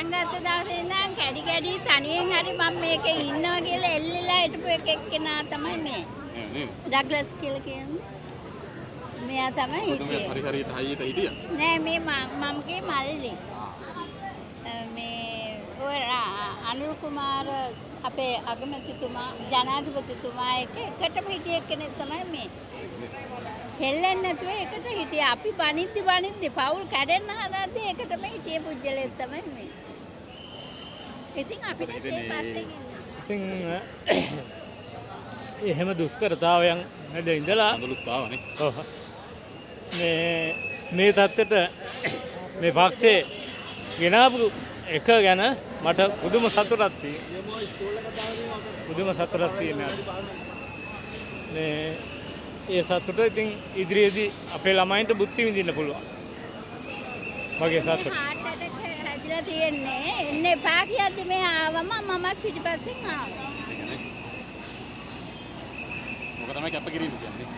පටන් ගත්ත දවසේ ඉඳන් කැඩි කැඩි තනියෙන් හරි මම මේකේ ඉන්නවා කියලා එල්ලෙලා හිටපු එක්කෙනා තමයි මේ. ඩග්ලස් කියලා කියන්නේ. මෙයා තමයි හිටියේ. හරි හරියට හයියට හිටියා. නෑ මේ මම්ගේ මල්ලි. මේ ඔය අනුර කුමාර අපේ අගමැතිතුමා ජනාධිපතිතුමා එකටම හිටිය කෙනෙක් තමයි මේ. හෙල්ලෙන්නේ නැතුව එකට හිටියා. අපි බනිද්දි පවුල් කැඩෙන්න හදද්දී එකටම හිටිය පුජ්‍යලෙක් තමයි මේ. ඉතින් අපිට ඒ පස්සේ ඉතින් එහෙම දුෂ්කරතාවයන් නැද ඉඳලා අඳුලුත් ආවනේ. ඔව්. මේ තත්ත්වයට මේ පක්ෂේ ගෙනාවු එක ගැන මට පුදුම සතුටක් තියෙනවා. ඒ සතුට ඉතින් ඉදිරියේදී අපේ ළමයින්ට බුද්ධි විඳින්න පුළුවන්. මගේ සතුට. හાર્ට් ඇටැක් හැදිලා තියෙන්නේ. එන්න එපා කියද්දි මේ ආවම මමත් පිටිපස්සෙන් ආවා. මොක තමයි කැප කිරීම කියන්නේ.